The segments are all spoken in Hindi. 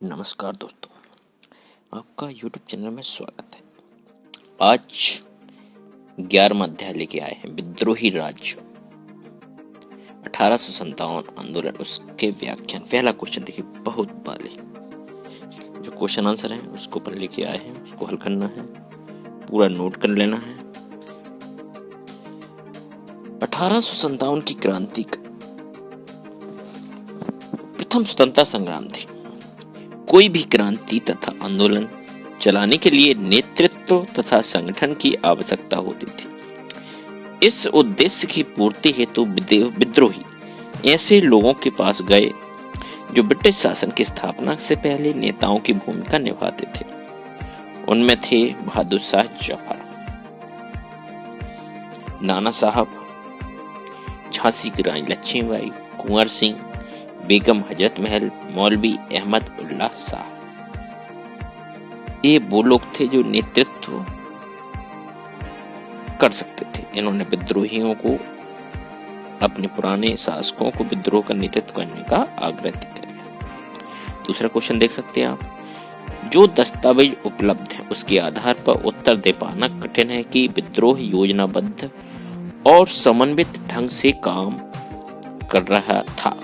नमस्कार दोस्तों, आपका YouTube चैनल में स्वागत है। आज 11वां अध्याय लेके आए हैं विद्रोही राज्य 1857 आंदोलन, उसके व्याख्यान। पहला क्वेश्चन देखिए, बहुत वाले जो क्वेश्चन आंसर है उसको पर लेके आए हैं, उसको हल करना है, पूरा नोट कर लेना है। 1857 की क्रांति का प्रथम स्वतंत्रता संग्राम थी। कोई भी क्रांति तथा आंदोलन चलाने के लिए नेतृत्व तथा संगठन की आवश्यकता होती थी। इस उद्देश्य की पूर्ति हेतु विद्रोही ऐसे लोगों के पास गए जो ब्रिटिश शासन की स्थापना से पहले नेताओं की भूमिका निभाते थे। उनमें थे बहादुर शाह जफर, नाना साहब, झांसी की रानी लक्ष्मीबाई, कुंवर सिंह, बेगम हजरत महल, मौलवी अहमद उल्लाह साहब। ये वो लोग थे जो नेतृत्व कर सकते थे। इन्होंने विद्रोहियों को, अपने पुराने शासकों को विद्रोह का नेतृत्व करने का आग्रह किया। दूसरा क्वेश्चन देख सकते हैं आप। जो दस्तावेज उपलब्ध है उसके आधार पर उत्तर दे पाना कठिन है कि विद्रोह योजनाबद्ध और समन्वित ढंग से काम कर रहा था,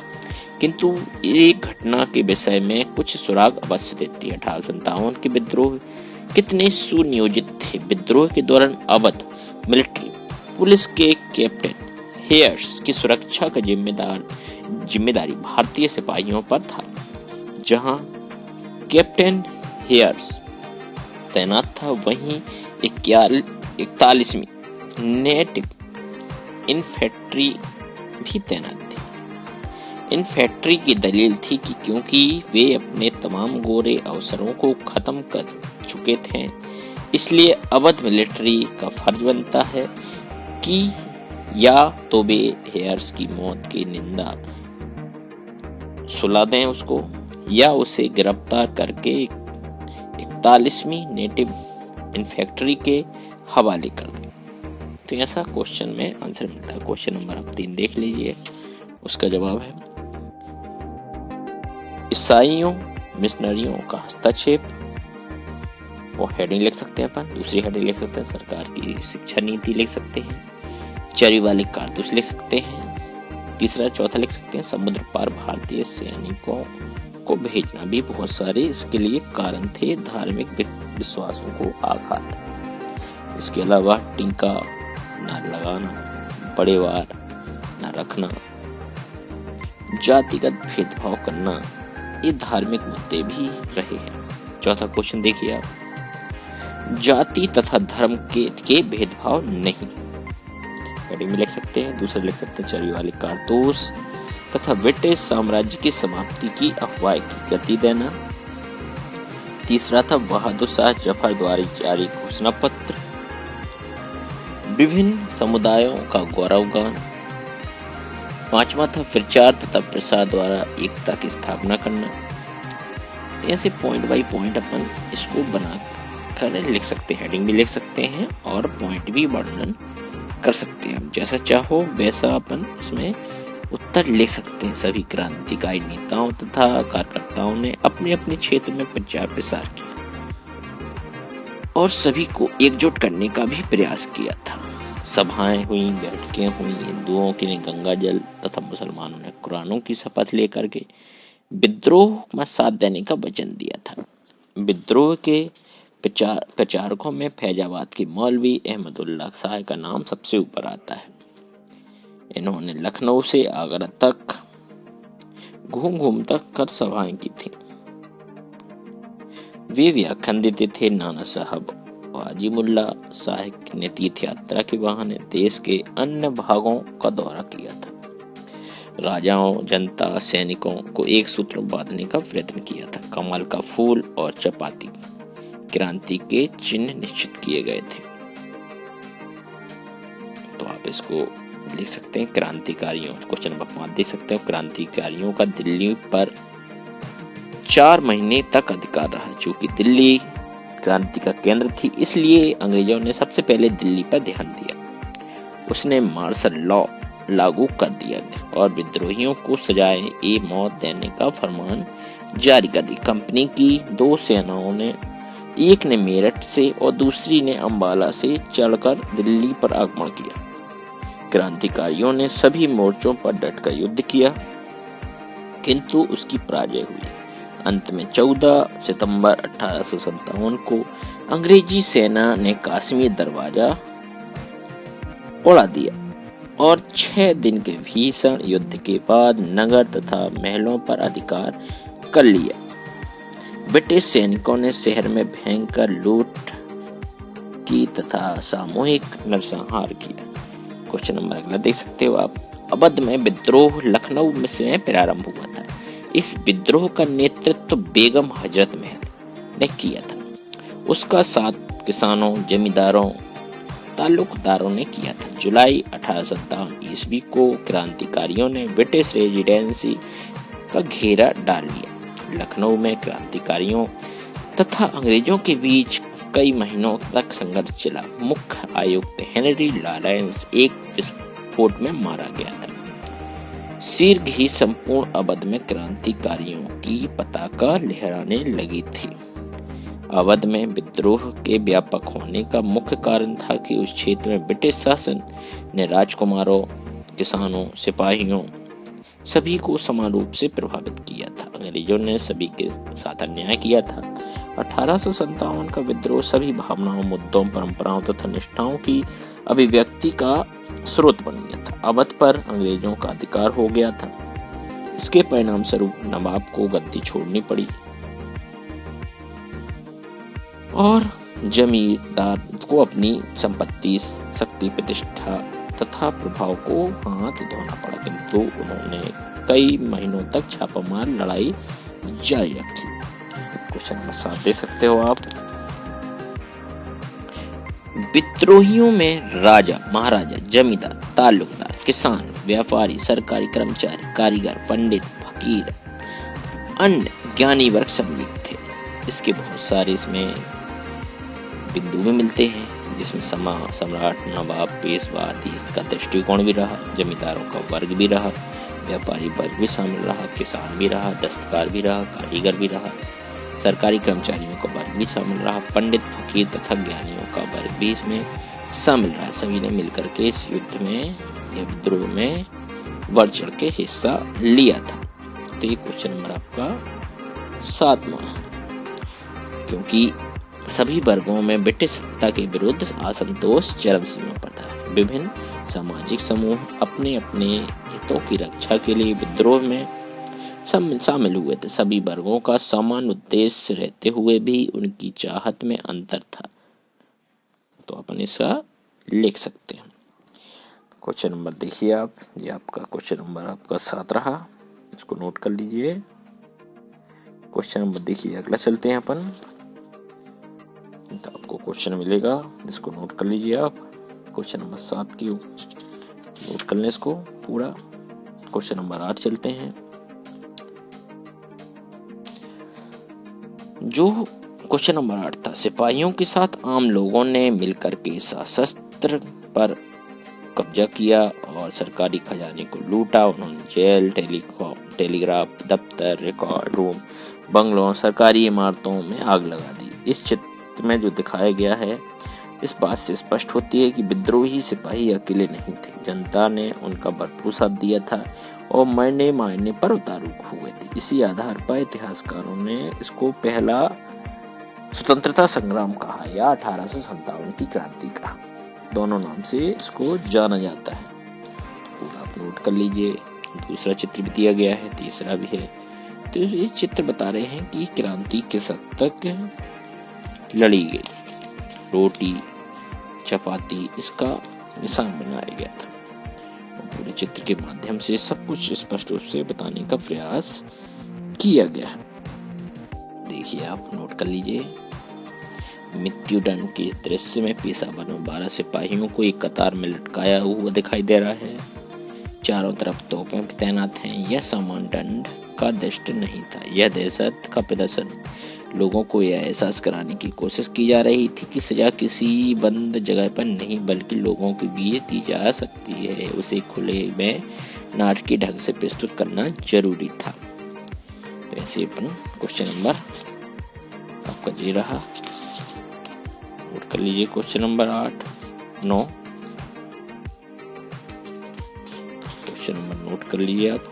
किंतु एक घटना के विषय में कुछ सुराग अवश्य देती है। 1857 के विद्रोह कितने सुनियोजित थे। विद्रोह के दौरान अवध मिलिट्री पुलिस के कैप्टन हेयर्स की सुरक्षा का जिम्मेदारी भारतीय सिपाहियों पर था। जहां कैप्टन हेयर्स तैनात था, वहीं 41वीं नेटिव इन्फेंट्री भी तैनात थी। इन्फेंट्री की दलील थी कि क्योंकि वे अपने तमाम गोरे अवसरों को खत्म कर चुके थे, इसलिए अवध मिलिट्री का फर्ज बनता है कि या तो वे हेयर्स की मौत की निंदा सुला दें उसको, या उसे गिरफ्तार करके 41वीं नेटिव इन्फेंट्री के हवाले कर दें। तो ऐसा क्वेश्चन में आंसर मिलता है। क्वेश्चन नंबर आप 3 देख लीजिए, उसका जवाब है ईसाइयों मिशनरियों का हस्तक्षेप। वो हेडिंग लिख सकते हैं अपन। दूसरी हेडिंग लिख सकते हैं सरकार की शिक्षा नीति लिख सकते हैं, चरी वाले कारतूस लिख सकते हैं। तीसरा चौथा लिख सकते हैं समुद्र पार भारतीय सैनिकों को भेजना। भी बहुत सारे इसके लिए कारण थे। धार्मिक विश्वासों को आघात, इसके अलावा टीका न लगाना, बड़े वार न रखना, जातिगत भेदभाव करना, ये धार्मिक मुद्दे भी रहे हैं। चौथा क्वेश्चन देखिए आप। जाति तथा धर्म के भेदभाव नहीं, हेडिंग में लिख सकते हैं। दूसरा लिख सकते हैं चरी वाले कारतूस तथा ब्रिटिश साम्राज्य की समाप्ति की अफवाह की गति देना। तीसरा था बहादुर शाह जफर द्वारा जारी घोषणा पत्र, विभिन्न समुदायों का गौरवगान। पांचवा था प्रचार तथा प्रसार द्वारा एकता की स्थापना करना। ऐसे पॉइंट बाय पॉइंट अपन इसको बना कर लिख सकते हैं, हेडिंग भी लिख सकते हैं और पॉइंट भी वर्णन कर सकते हैं। जैसा चाहो वैसा अपन इसमें उत्तर लिख सकते हैं। सभी क्रांतिकारी नेताओं तथा कार्यकर्ताओं ने अपने अपने क्षेत्र में प्रचार प्रसार किया और सभी को एकजुट करने का भी प्रयास किया था। सभाएं हुई, बैठकें हुई, हिंदुओं के ने गंगा जल तथा मुसलमानों ने कुरानों की शपथ लेकर के विद्रोह में साथ देने का वचन दिया था। विद्रोह के प्रचारकों में फैजाबाद के मौलवी अहमद उल्लाह साहब का नाम सबसे ऊपर आता है। इन्होंने लखनऊ से आगरा तक घूम तक कर सभाएं की थी। वे व्याख्यान देते थे। नाना साहब वाजिमुल्ला साहब ने तीर्थ यात्रा के बहाने देश के अन्य भागों का दौरा किया था। राजाओं, जनता, सैनिकों को एक सूत्र में बांधने का प्रयत्न किया था। कमल का फूल और चपाती क्रांति के चिन्ह निश्चित किए गए थे। तो आप इसको लिख सकते हैं क्रांतिकारियों। क्वेश्चन नंबर 5 देख सकते हो। क्रांतिकारियों का दिल्ली पर 4 महीने तक अधिकार रहा। चूंकि दिल्ली क्रांति का केंद्र थी, इसलिए अंग्रेजों ने सबसे पहले दिल्ली पर ध्यान दिया। उसने मार्शल लॉ लागू कर दिया और विद्रोहियों को सजाए ए मौत देने का फरमान जारी कर दी। कंपनी की 2 सेनाओं ने, एक ने मेरठ से और दूसरी ने अंबाला से चढ़कर दिल्ली पर आक्रमण किया। क्रांतिकारियों ने सभी मोर्चों पर डटकर युद्ध किया, किंतु उसकी पराजय हुई। अंत में 14 सितंबर 1857 को अंग्रेजी सेना ने काश्मीर दरवाजा उड़ा दिया और 6 दिन के भीषण युद्ध के बाद नगर तथा महलों पर अधिकार कर लिया। ब्रिटिश सैनिकों ने शहर में भयंकर लूट की तथा सामूहिक नरसंहार किया। क्वेश्चन नंबर अगला देख सकते हो आप। अवध में विद्रोह लखनऊ में से प्रारंभ हुआ था। इस विद्रोह का नेतृत्व बेगम हजरत महल ने किया था। उसका साथ किसानों, जमींदारों, ताल्लुकदारों ने किया था। जुलाई 1857 ईस्वी को क्रांतिकारियों ने ब्रिटिश रेजिडेंसी का घेरा डाल लिया। लखनऊ में क्रांतिकारियों तथा अंग्रेजों के बीच कई महीनों तक संघर्ष चला। मुख्य आयुक्त हेनरी लॉरेंस एक विस्फोट में मारा गया था। शीघ्र ही संपूर्ण अवध में क्रांतिकारियों की पताका लहराने लगी थी। अवध में विद्रोह के व्यापक होने का मुख्य कारण था कि उस क्षेत्र में ब्रिटिश शासन ने राजकुमारों, किसानों, सिपाहियों सभी को समान रूप से प्रभावित किया था। अंग्रेजों ने सभी के साथ अन्याय किया था। 1857 का विद्रोह सभी भावनाओं, मुद्दों, परंपराओं तथा निष्ठाओं की अभिव्यक्ति का स्रोत बन गया था। अवध पर अंग्रेजों का अधिकार हो गया था। इसके परिणाम स्वरूप नवाब को गद्दी छोड़नी पड़ी और जमींदार को अपनी संपत्ति, शक्ति, प्रतिष्ठा तथा प्रभाव को हाथ धोना पड़ा, किंतु उन्होंने कई महीनों तक छापामार लड़ाई जारी रखी। क्वेश्चन नंबर 7 दे सकते हो आप। विद्रोहियों में राजा, महाराजा, जमींदार, ताल्लुकदार, किसान, व्यापारी, सरकारी कर्मचारी, कारीगर, पंडित, फकीर, अन्य ज्ञानी वर्ग सम्मिलित थे। इसके बहुत सारे इसमें बिंदु में मिलते हैं, जिसमें सम्राट, नवाब, पेशवा आदि का दृष्टिकोण भी रहा, जमींदारों का वर्ग भी रहा, व्यापारी वर्ग भी शामिल रहा, किसान भी रहा, दस्तकार भी रहा, कारीगर भी रहा, सरकारी कर्मचारियों का वर्ग भी शामिल रहा, पंडित, फकीर तथा ज्ञानियों का वर्ग भी इसमें शामिल रहा। सभी ने मिलकर के इस युद्ध में या विद्रोह में बढ़ चढ़ के हिस्सा लिया था। तो ये क्वेश्चन नंबर आपका 7वां है, क्योंकि सभी वर्गों में ब्रिटिश सत्ता के विरुद्ध असंतोष चरम सीमा पर था। विभिन्न सामाजिक समूह अपने अपने हितों की रक्षा के लिए विद्रोह में शामिल हुए थे। सभी वर्गों का समान उद्देश्य रहते हुए भी उनकी चाहत में अंतर था। तो अपन इसका लिख सकते हैं। क्वेश्चन नंबर देखिए आप, ये आपका क्वेश्चन नंबर आपका 7 रहा, इसको नोट कर लीजिए। क्वेश्चन नंबर देखिए अगला चलते हैं अपन। तो आपको क्वेश्चन मिलेगा, इसको नोट कर लीजिए आप। क्वेश्चन नंबर 7 की नोट कर लें इसको पूरा। क्वेश्चन नंबर 8 चलते हैं। जो क्वेश्चन नंबर 8 था, सिपाहियों के साथ आम लोगों ने मिलकर के सशस्त्र पर कब्जा किया और सरकारी खजाने को लूटा। उन्होंने जेल, टेलीग्राफ दफ्तर, रिकॉर्ड रूम, बंगलों, सरकारी इमारतों में आग लगा दी। इस चित्र में जो दिखाया गया है, इस बात से स्पष्ट होती है कि विद्रोही सिपाही अकेले नहीं थे। जनता ने उनका भरपूर साथ दिया था और मरने मारने पर उतारू हुए थे। इसी आधार पर इतिहासकारों ने इसको पहला स्वतंत्रता संग्राम कहा या 1857 की क्रांति कहा। दोनों नाम से इसको जाना जाता है। तो पूरा आप नोट कर लीजिए। दूसरा चित्र भी दिया गया है, तीसरा भी है। तो ये चित्र बता रहे हैं कि क्रांति किस हद तक लड़ी गई। रोटी, चपाती इसका निशान बनाया गया था और पूरे चित्र के माध्यम से सब कुछ स्पष्ट रूप से बताने का प्रयास किया गया है। देखिए आप नोट कर लीजिए। मृत्युदंड के इस दृश्य में पेशा बनो 12 सिपाहियों को एक कतार में लटकाया हुआ दिखाई दे रहा है। चारों तरफ तोपें तैनात हैं। यह समान दंड का दृष्टि नहीं था, यह दहशत का प्रदर्शन। लोगों को यह एहसास कराने की कोशिश की जा रही थी कि सजा किसी बंद जगह पर नहीं बल्कि लोगों के बीच दी जा सकती है। उसे खुले में नाटकीय ढंग से प्रस्तुत करना जरूरी था। तो ऐसे अपन क्वेश्चन नंबर आपका जी रहा, नोट कर लीजिए। Question number 8, 9 question number note कर लीजिए आप।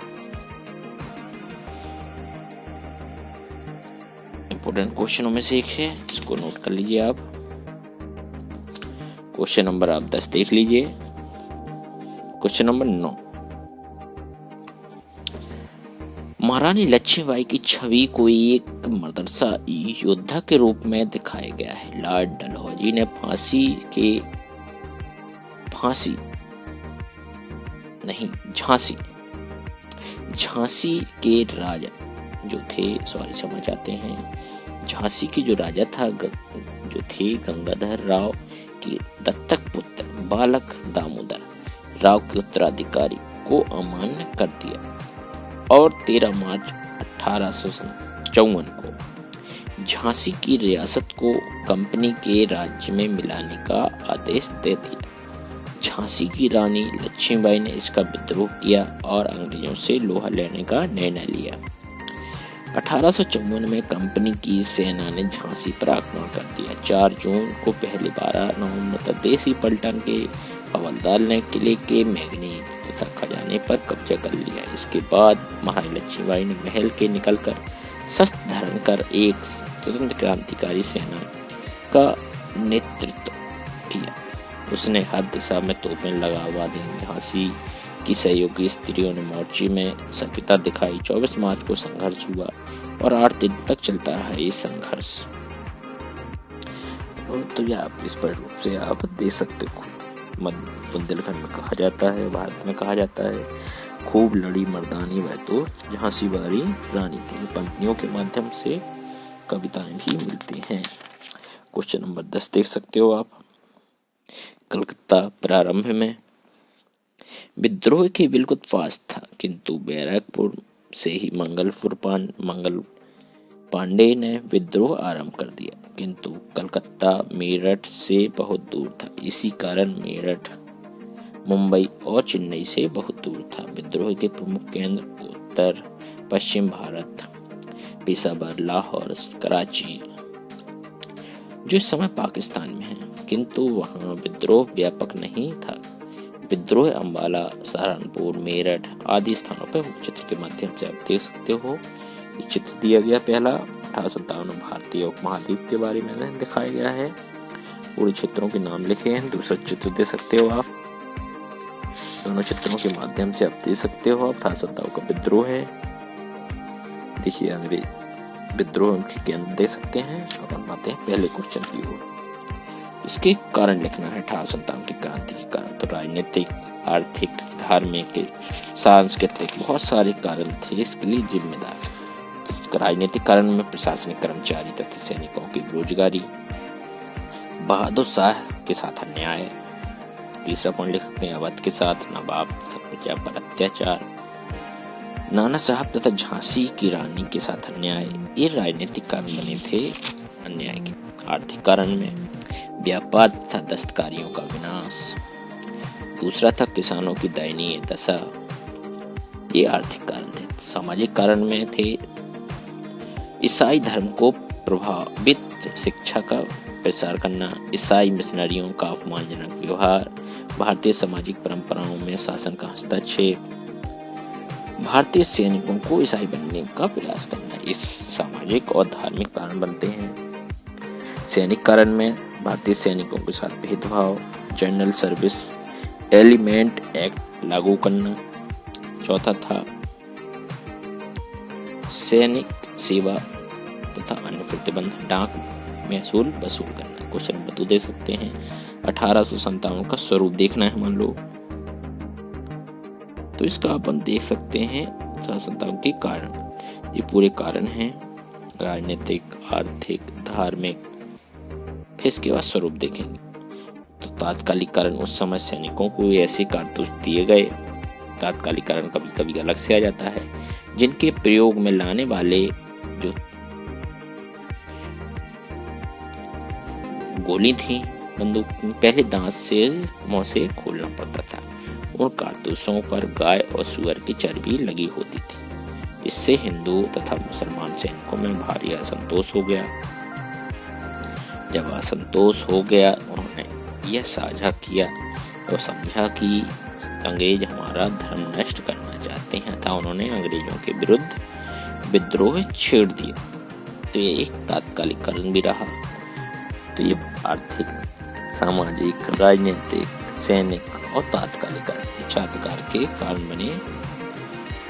इंपॉर्टेंट क्वेश्चनों में से एक है, इसको नोट कर लीजिए आप। क्वेश्चन नंबर आप 10 देख लीजिए। क्वेश्चन नंबर 9, महारानी लक्ष्मीबाई की छवि को एक मदरसा योद्धा के रूप में दिखाया गया है। लॉर्ड डलहौजी ने झांसी के राजा जो थे, समझ आते हैं, झांसी के जो राजा था जो थे गंगाधर राव के दत्तक पुत्र बालक दामोदर राव के उत्तराधिकारी को अमान्य कर दिया और 13 मार्च 1854 को झांसी की रियासत को कंपनी के राज्य में मिलाने का आदेश दे दिया। झांसी की रानी लक्ष्मीबाई ने इसका विद्रोह किया और अंग्रेजों से लोहा लेने का निर्णय लिया। 1854 में कंपनी की सेना ने झांसी पर आक्रमण कर दिया। 4 जून को पहले 12 नवंबर तक देसी पलटन के हवलदार ने किले के मैगनीज तथा खजाने पर कब्जा कर लिया। इसके बाद महारानी लक्ष्मीबाई ने महल के निकलकर शस्त्र धारण कर एक स्वतंत्र क्रांतिकारी सेना का नेतृत्व किया। उसने हर दिशा में तोपें लगवा दी। झांसी की सहयोगी स्त्रियों ने मोर्चे में सभ्यता दिखाई। 24 मार्च को संघर्ष हुआ और 8 दिन तक चलता रहा ये संघर्ष। तो यह आप इस पर रूप से आप देख सकते हो। बुंदेलखंड में कहा जाता है, भारत में कहा जाता है, खूब लड़ी मर्दानी वह तो झांसी वाली रानी थी। पंक्तियों के माध्यम से कविताएं भी मिलती हैं। क्वेश्चन नंबर 10 देख सकते हो आप। कलकत्ता प्रारंभ में विद्रोह के बिल्कुल पास था, किंतु बैरकपुर से ही मंगल पांडे ने विद्रोह आरंभ कर दिया, किंतु कलकत्ता मेरठ से बहुत दूर था। इसी कारण मेरठ मुंबई और चेन्नई से बहुत दूर था। विद्रोह के प्रमुख केंद्र उत्तर पश्चिम भारत, पेशावर, लाहौर, कराची, जो इस समय पाकिस्तान में है, किंतु वहां विद्रोह व्यापक नहीं था। विद्रोह अंबाला, सहारनपुर, मेरठ आदि स्थानों पर चित्र के माध्यम से आप देख सकते हो। ये चित्र दिया गया पहला 1857 भारतीय उपमहाद्वीप के बारे में दिखाया गया है। पूरे क्षेत्रों के नाम लिखे हैं। दूसरा चित्र दे सकते हो आप। दोनों चित्रों के माध्यम से आप दे सकते हो। 1857 का विद्रोह है। देखिए अंग्रेज विद्रोह के केंद्र दे सकते हैं। अब हम आते हैं पहले क्वेश्चन की ओर। इसके कारण लिखना है। 1857 की क्रांति के कारण तो राजनीतिक, आर्थिक, धार्मिक, सांस्कृतिक बहुत सारे कारण थे इसके लिए जिम्मेदार। राजनीतिक कारण में प्रशासनिक कर्मचारी तथा सैनिकों की बेरोजगारी, बहादुर शाह के साथ अन्याय। तीसरा पॉइंट लिख सकते हैं अवध के साथ नवाब तथा प्रजा पर अत्याचार, नाना साहब तथा झांसी की रानी के साथ अन्याय। ये राजनीतिक कारण बने थे अन्याय के। आर्थिक कारण में व्यापार तथा दस्तकारियों का विनाश। दूसरा था किसानों की दयनीय दशा, ये आर्थिक कारण थे। सामाजिक कारण में थे ईसाई धर्म को प्रभावित शिक्षा का प्रसार करना, ईसाई मिशनरियों का अपमानजनक व्यवहार, भारतीय सामाजिक परंपराओं में शासन का हस्तक्षेप, भारतीय सैनिकों को ईसाई बनने का प्रयास करना। इस सामाजिक और धार्मिक कारण बनते हैं। सैनिक कारण में भारतीय सैनिकों के साथ भेदभाव, जनरल सर्विस एलिमेंट एक्ट लागू करना। चौथा था सैनिक सेवा तथा अन्य प्रतिबंध, डाक महसूल वसूल करना। क्वेश्चन नंबर 2 दे सकते हैं। 1857 का स्वरूप देखना है मान लो, तो इसका अपन देख सकते हैं 1857 के कारण। ये पूरे कारण हैं राजनीतिक, आर्थिक, धार्मिक। फिर इसके बाद स्वरूप देखेंगे तो तात्कालिक कारण, उस समय सैनिकों को ऐसे कारतूस दिए गए। तात्कालिक कारण कभी कभी अलग से आ जाता है, जिनके प्रयोग में लाने वाले जो गोली थी बंदूक में, पहले दांत से मुंह से खोलना पड़ता था। उन कारतूसों पर गाय और सुअर की चर्बी लगी होती थी। इससे हिंदू तथा मुसलमान सैनिकों में भारी असंतोष हो गया। जब असंतोष हो गया, उन्होंने यह साझा किया और समझा कि अंग्रेज हमारा धर्म नष्ट करना चाहते हैं, तथा उन्होंने अंग्रेजों के विरुद्ध विद्रोह छेड़ दिया। तो ये एक तात्कालिक कारण भी रहा। तो ये आर्थिक, सामाजिक, राजनीतिक, सैनिक और तात्कालिक चार प्रकार के कारण बने,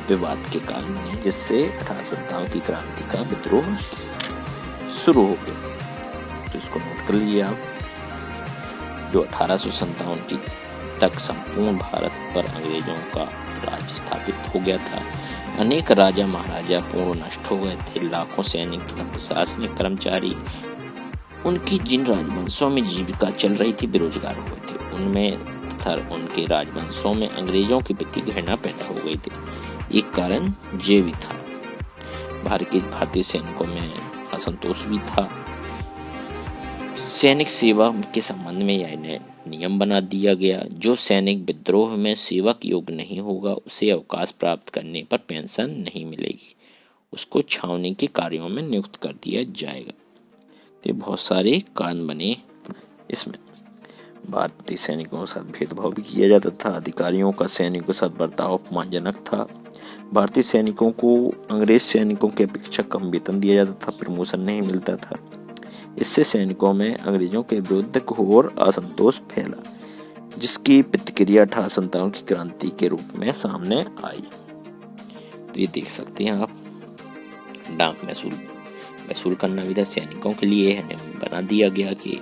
विवाद के कारण बने, जिससे 1857 की क्रांति का विद्रोह शुरू हो गया। तो इसको नोट कर लीजिए आप। जो 1857 की तक संपूर्ण भारत पर अंग्रेजों का राज स्थापित हो गया था। अनेक राजा महाराजा पूर्ण नष्ट हो गए थे। लाखों सैनिक तथा प्रशासनिक कर्मचारी उनकी जिन राजवंशों में जीविका चल रही थी बेरोजगार हो गए थे। उनमें तथा उनके राजवंशों में अंग्रेजों के प्रति घृणा पैदा हो गई थी। एक कारण ये भी था। भारतीय सैनिकों में असंतोष भी था। सैनिक सेवा के संबंध में यह नियम बना दिया गया, जो सैनिक विद्रोह में सेवा योग्य नहीं होगा उसे अवकाश प्राप्त करने पर पेंशन नहीं मिलेगी, उसको छावनी के कार्यों में नियुक्त कर दिया जाएगा। तो बहुत सारे कारण बने। इसमें भारतीय सैनिकों के साथ भेदभाव भी किया जाता था। अधिकारियों का सैनिकों के साथ बर्ताव अपमानजनक था। भारतीय सैनिकों को अंग्रेज सैनिकों की अपेक्षा कम वेतन दिया जाता था, प्रमोशन नहीं मिलता था। इससे सैनिकों में अंग्रेजों के विरुद्ध घोर असंतोष फैला, जिसकी प्रतिक्रिया 1857 की क्रांति के रूप में सामने आई। तो ये देख सकते हैं आप, डाक वसूल करना भी था सैनिकों के लिए। यह नियम बना दिया गया कि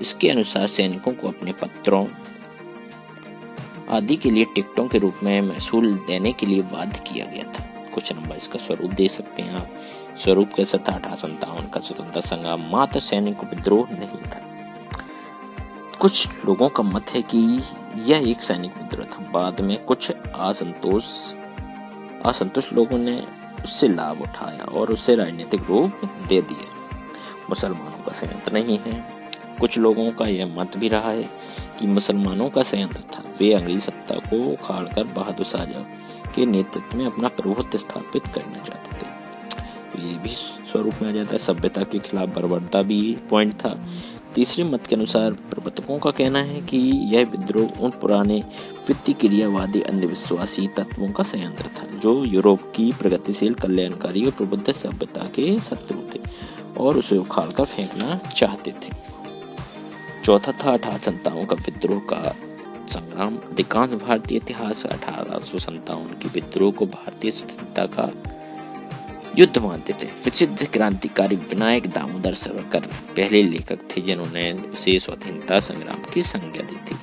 इसके अनुसार सैनिकों को अपने पत्रों आदि के लिए टिकटों के रूप में महसूल देने के लिए बाध्य किया गया था। कुछ नंबर इसका स्वरूप दे सकते हैं आप। स्वरूप कैसा था? 1857 का स्वतंत्रता संग्राम मात्र सैनिक विद्रोह नहीं था। कुछ लोगों का मत है कि यह एक सैनिक विद्रोह था। बाद में कुछ असंतुष्ट लोगों ने उससे लाभ उठाया और उसे राजनीतिक रूप दे दिया। मुसलमानों का संयंत्र नहीं है। कुछ लोगों का यह मत भी रहा है कि मुसलमानों का संयंत्र था। वे अंग्रेजी सत्ता को उखाड़कर बहादुर शाह के नेतृत्व में अपना प्रभुत्व स्थापित करना चाहते थे। तो ये भी स्वरूप में आ जाता है। सभ्यता के खिलाफ बर्बरता भी पॉइंट था। तीसरे मत के अनुसार प्रवर्तकों का कहना है कि यह विद्रोह उन पुराने प्रतिक्रियावादी अंधविश्वासी तत्वों का संयंत्र था, जो यूरोप की प्रगतिशील, कल्याणकारी और प्रबुद्ध सभ्यता के शत्रु थे और उसे उखाड़कर फेंकना चाहते थे। चौथा था 1857 का विद्रोह का संग्राम। अधिकांश भारतीय इतिहास 1857 की विद्रोह को भारतीय स्वतंत्रता का युद्ध मानते थे। प्रसिद्ध क्रांतिकारी विनायक दामोदर सावरकर पहले लेखक थे जिन्होंने उसे स्वतंत्रता संग्राम की संज्ञा दी थी।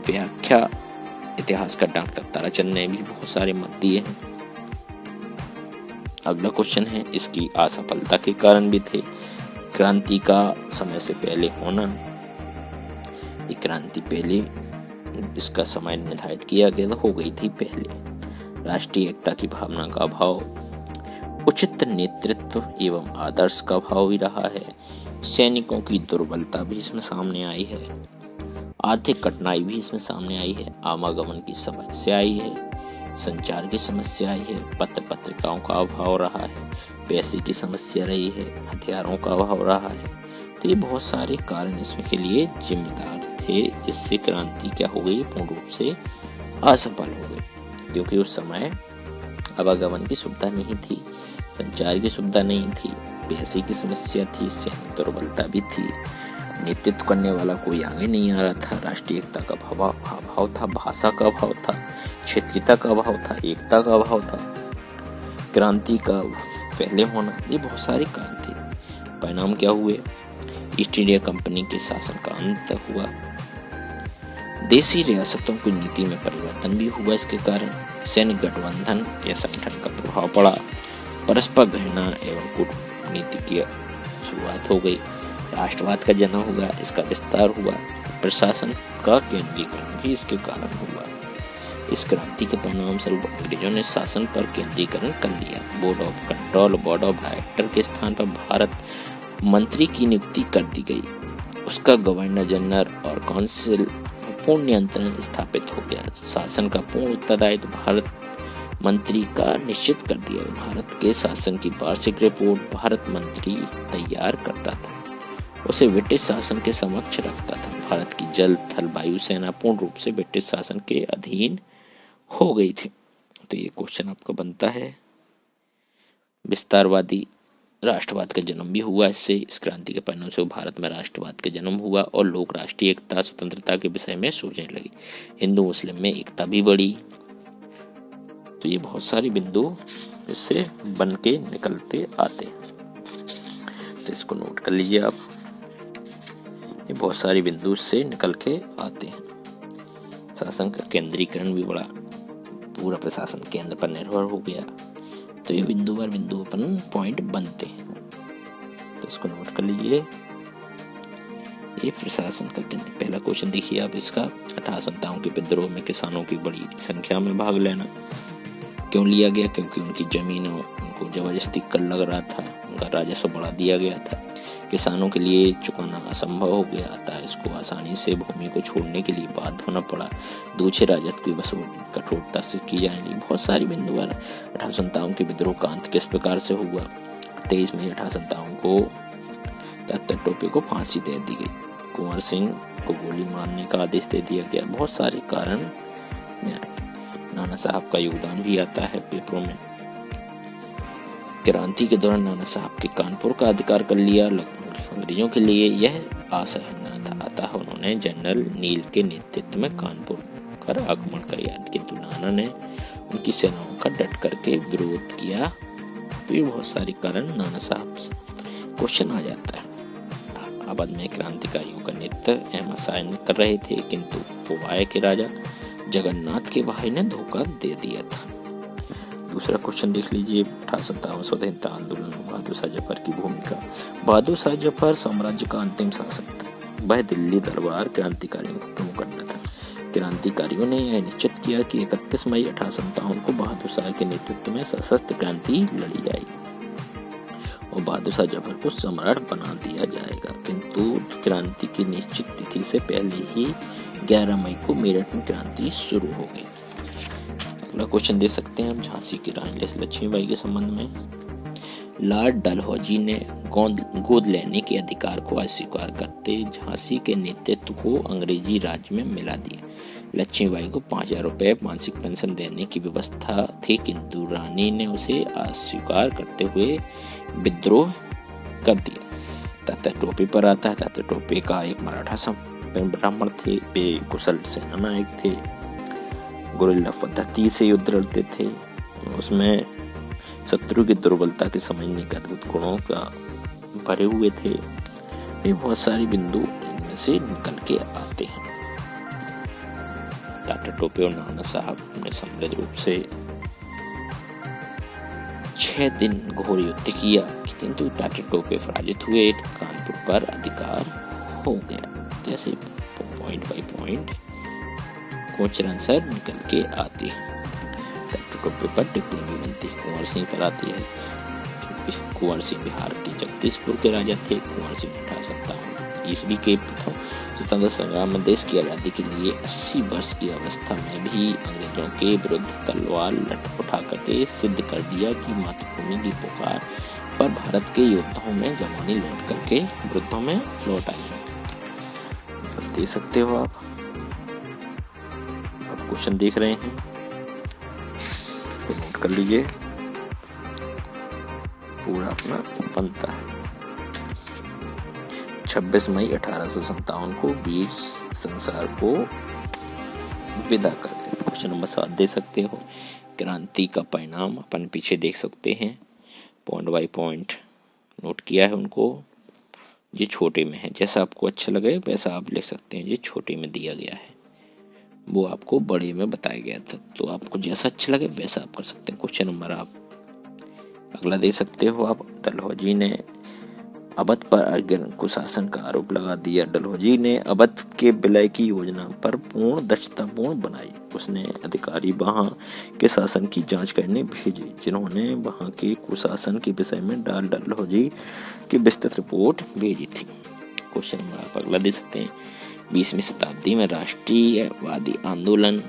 व्याख्या इतिहासकार डॉक्टर ताराचंद ने भी बहुत सारे मत दिए हैं। अगला क्वेश्चन है, इसकी असफलता के कारण भी थे। क्रांति का समय से पहले होना। ये क्रांति पहले, इसका समय निर्धारित किया गया हो गई थी पहले। राष्ट्रीय एकता की भावना का अभाव, उचित नेतृत्व एवं आदर्श का अभाव भी रहा है। सैनिकों की दुर्बलता भी इसमें सामने आई है। आर्थिक कठिनाई भी इसमें सामने आई है। आवागमन की समस्या आई है। संचार की समस्या आई है। पत्रिकाओं का अभाव रहा है। पैसे की समस्या रही है। हथियारों का अभाव रहा है। तो ये बहुत सारे कारण इसमें के लिए जिम्मेदार थे, जिससे क्रांति क्या हो गई, पूर्ण रूप से असफल हो गई। क्योंकि उस समय आवागमन की सुविधा नहीं थी, संचार की सुविधा नहीं थी, पैसे की समस्या थी, सैन्य दुर्बलता भी थी, नेतृत्व करने वाला कोई आगे नहीं आ रहा था, राष्ट्रीय एकता का अभाव था, भाषा का अभाव था, क्षेत्रीयता का अभाव था, एकता का अभाव था, क्रांति का पहले होना, ये बहुत सारे कारण थे। परिणाम क्या हुए? ईस्ट इंडिया कंपनी के शासन का अंत हुआ। देशी रियासतों की नीति में परिवर्तन भी हुआ। इसके कारण सैन्य गठबंधन या संगठन का प्रभाव पड़ा। परस्पर घृणा एवं कूटनीति की शुरुआत हो गई। राष्ट्रवाद का जन्म हुआ, इसका विस्तार हुआ। प्रशासन का केंद्रीकरण भी इसके कारण हुआ। इस क्रांति के परिणाम स्वरूप अंग्रेजों ने शासन पर केंद्रीकरण कर लिया। Board of control, board of director के स्थान पर भारत मंत्री की नियुक्ति कर दी गई। उसका गवर्नर जनरल और काउंसिल पूर्ण नियंत्रण स्थापित हो गया। शासन का पूर्ण उत्तरदायित्व भारत मंत्री का निश्चित कर दिया। भारत के शासन की वार्षिक रिपोर्ट भारत मंत्री तैयार करता था, उसे ब्रिटिश शासन के समक्ष रखता था। भारत की जल थल वायु सेना पूर्ण रूप से ब्रिटिश शासन के अधीन हो गई थी। तो ये क्वेश्चन आपका बनता है। विस्तारवादी राष्ट्रवाद का जन्म भी हुआ इससे। इस क्रांति के परिणाम से भारत में राष्ट्रवाद का जन्म हुआ और लोग राष्ट्रीय एकता स्वतंत्रता के विषय में सोचने लगे। हिंदू मुस्लिम में एकता भी बढ़ी। तो ये बहुत सारे बिंदु इससे बन के निकलते आते हैं, तो इसको नोट कर लीजिए आप। ये बहुत सारे बिंदु से निकल के आते हैं। शासन का केंद्रीकरण भी बड़ा, पूरा प्रशासन केंद्र पर निर्भर हो गया। तो ये बिंदु पर बिंदु अपन पॉइंट बनते हैं, तो इसको नोट कर लीजिए। ये प्रशासन का केंद्र। पहला क्वेश्चन देखिए आप इसका। 1857 के विद्रोह में किसानों की बड़ी संख्या में भाग लेना क्यों लिया गया? क्योंकि उनकी जमीनों उनको जबरदस्ती कर लग रहा था, उनका राजस्व बढ़ा दिया गया था। किसानों के लिए चुकाना असंभव हो गया था, इसको आसानी से भूमि को छोड़ने के लिए बाध्य होना पड़ा। दूसरे राजस्व की वसूली कठोरता से की जाने लगी। बहुत सारी बिंदु। 1857 के विद्रोह का अंत किस प्रकार से हुआ? 23 मई 1857 को तात्या टोपे को फांसी दे दी गई। कुंवर सिंह को गोली मारने का आदेश दे दिया गया। बहुत सारे कारण। नाना साहब का योगदान भी आता है पेपरों में। क्रांति के दौरान नाना साहब के कानपुर का अधिकार कर लिया। अंग्रेजों के लिए यह असहनीय था, अतः उन्होंने जनरल नील के नेतृत्व में कानपुर पर आक्रमण किया, किंतु नाना ने उनकी सेनाओं का डट करके विरोध किया। तो ये बहुत सारे कारण नाना साहब से क्वेश्चन आ जाता है। अवध में क्रांतिकारियों का नेतृत्व अहमद शाह कर रहे थे, किंतु पुवाया के राजा जगन्नाथ के भाई ने धोखा दे दिया था। दूसरा क्वेश्चन देख लीजिए। 1857 स्वतंत्रता आंदोलन में बहादुर शाह जफर की भूमिका। बहादुर शाह जफर साम्राज्य का अंतिम शासक था। वह दिल्ली दरबार क्रांतिकारियों का प्रमुख करना था। क्रांतिकारियों ने यह निश्चित किया कि 31 मई 1857 को बहादुर शाह के नेतृत्व में सशस्त्र क्रांति लड़ी जाएगी और बहादुर शाह जफर को सम्राट बना दिया जाएगा, किंतु क्रांति की निश्चित तिथि से पहले ही 11 मई को मेरठ में क्रांति शुरू हो गई। अगला क्वेश्चन दे सकते हैं हम झांसी की रानी लक्ष्मीबाई के संबंध में। लॉर्ड डलहौजी ने गोद लेने के अधिकार को अस्वीकार करते झांसी के नेतृत्व को अंग्रेजी राज्य में मिला दिया। लक्ष्मीबाई को 5000 रुपए मासिक पेंशन देने की व्यवस्था थी, किंतु रानी ने उसे अस्वीकार करते हुए विद्रोह कर दिया। तात्या टोपे पर आता है। तात्या टोपे का एक मराठा ब्राह्मण थे। वे कुशल सेना नायक थे, गुरिल्ला पद्धति से युद्ध लड़ते थे। उसमें शत्रु की दुर्बलता के समझने के अद्भुत गुणों का भरे हुए थे। ये बहुत सारे बिंदु इनमें से निकल के आते हैं। तात्या टोपे और नाना साहब ने समृद्ध रूप से 6 दिन घोर युद्ध किया, किंतु तात्या टोपे पराजित हुए। कानपुर पर अधिकार हो गया। जैसे point by point question answer निकल के आते हैं। तात्या टोपे पर टिप्पणी भी बनती है। कुंवर सिंह पर आती है। कुंवर सिंह बिहार के जगदीशपुर के राजा थे। कुंवर सिंह 1857 ईस्वी के प्रथम स्वतंत्रता संग्राम में देश की आजादी के लिए 80 वर्ष की अवस्था में भी अंग्रेजों के विरुद्ध तलवार उठा करके सिद्ध कर दिया कि मातृभूमि की पुकार पर भारत के योद्धाओं में जवानी लौट करके वृद्धों में लौट आई है। दे सकते हो आप क्वेश्चन देख रहे हैं तो नोट कर लीजिए। पूरा अपना बनता है। 26 मई 1857 को वीर संसार को विदा कर गए। क्वेश्चन नंबर 7 दे सकते हो। क्रांति का परिणाम अपन पीछे देख सकते हैं। पॉइंट बाय पॉइंट नोट किया है उनको। ये छोटे में है, जैसा आपको अच्छा लगे वैसा आप लिख सकते हैं। ये छोटे में दिया गया है, वो आपको बड़े में बताया गया था, तो आपको जैसा अच्छा लगे वैसा आप कर सकते हैं। क्वेश्चन नंबर आप अगला दे सकते हो आप। डलहौजी ने अवध पर अरगन कुशासन का आरोप लगा दिया। डलहौजी ने अवध के विलय की योजना पर पूर्ण दक्षतापूर्ण बनाई। उसने अधिकारी वहां के शासन की जांच करने भेजे, जिन्होंने वहां के कुशासन के विषय में डलहौजी की विस्तृत रिपोर्ट भेजी थी। क्वेश्चन नंबर आप अगला दे सकते हैं। 20वीं शताब्दी में राष्ट्रीयवादी आंदोलन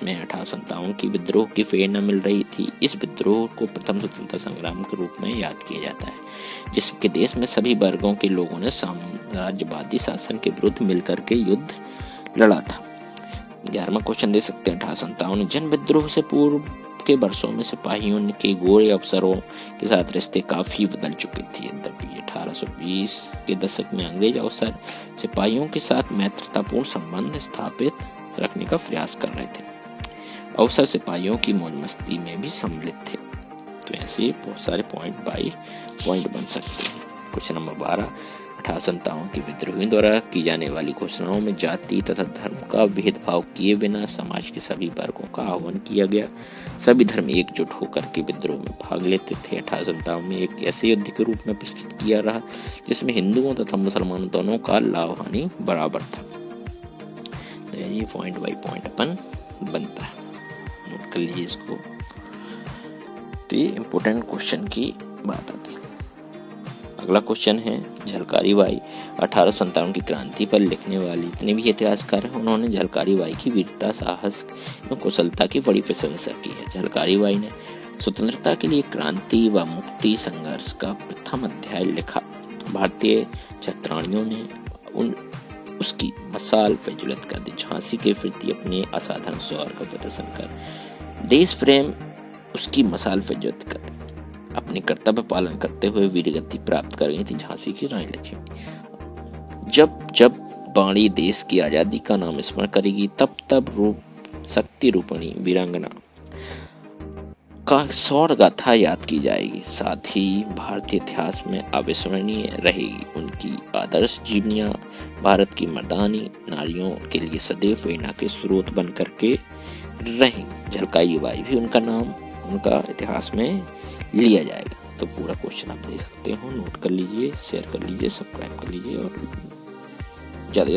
में 1857 की विद्रोह की प्रेरणा मिल रही थी। इस विद्रोह को प्रथम स्वतंत्रता संग्राम के रूप में याद किया जाता है, जिसके देश में सभी वर्गों के लोगों ने साम्राज्यवादी शासन के विरुद्ध मिलकर के युद्ध लड़ा था। 11वां क्वेश्चन दे सकते हैं 1857 जन विद्रोह से पूर्व के वर्षों में सिपाहियों के गोरे अफसरों के साथ रिश्ते काफी बदल चुके थे। यद्यपि 1820 के दशक में अंग्रेज अफसर सिपाहियों के साथ मैत्रीपूर्ण संबंध स्थापित रखने का प्रयास कर रहे थे। अफसर सिपाहियों की मौज मस्ती में भी सम्मिलित थे। तो ऐसे बहुत सारे पॉइंट बन सकते हैं। क्वेश्चन नंबर 12 1857 की विद्रोहियों द्वारा की जाने वाली घोषणाओं में जाति तथा धर्म का भेदभाव किए बिना समाज के सभी वर्गों का आह्वान किया गया। सभी धर्म एकजुट होकर के विद्रोह में भाग लेते थे। 1857 में एक ऐसे युद्ध के रूप में प्रस्तुत किया रहा जिसमें हिंदुओं तथा मुसलमानों दोनों का लाभ हानि बराबर था। तो ये पॉइंट बाई पॉइंट अपन बनता है, नोट कर लीजिए इसको। तो ये इम्पोर्टेंट क्वेश्चन की बात आती है। अगला क्वेश्चन है झलकारी बाई। 1857 की क्रांति पर लिखने वाले जितने भी इतिहासकार हैं उन्होंने झलकारी बाई की वीरता, साहस एवं कुशलता की बड़ी प्रशंसा की है। झलकारी बाई ने स्वतंत्रता के लिए क्रांति व मुक्ति संघर्ष का प्रथम अध्याय लिखा। भारतीय छात्राणियों ने उसकी मसाल प्रज्वलित कर दी। झांसी के प्रति अपने असाधारण शौर्य का प्रदर्शन कर देश प्रेम उसकी मसाल प्रज्वलित कर दी। अपने कर्तव्य पालन करते हुए वीरगति प्राप्त कर गई थी झांसी की रानी लक्ष्मी। जब जब वाणी देश की आजादी का नाम स्मरण करेगी तब तब शक्ति रूपणी वीरांगना का शौर्य गाथा याद की जाएगी। साथ ही भारतीय इतिहास में अविस्मरणीय रहेगी। उनकी आदर्श जीवनियां भारत की मर्दानी नारियों के लिए सदैव प्रेरणा के स्रोत बन करके रहेंगी। झलकारी बाई भी उनका नाम उनका इतिहास में लिया जाएगा। तो पूरा क्वेश्चन आप देख सकते हो, नोट कर लीजिए, शेयर कर लीजिए, सब्सक्राइब कर लीजिए और ज़्यादा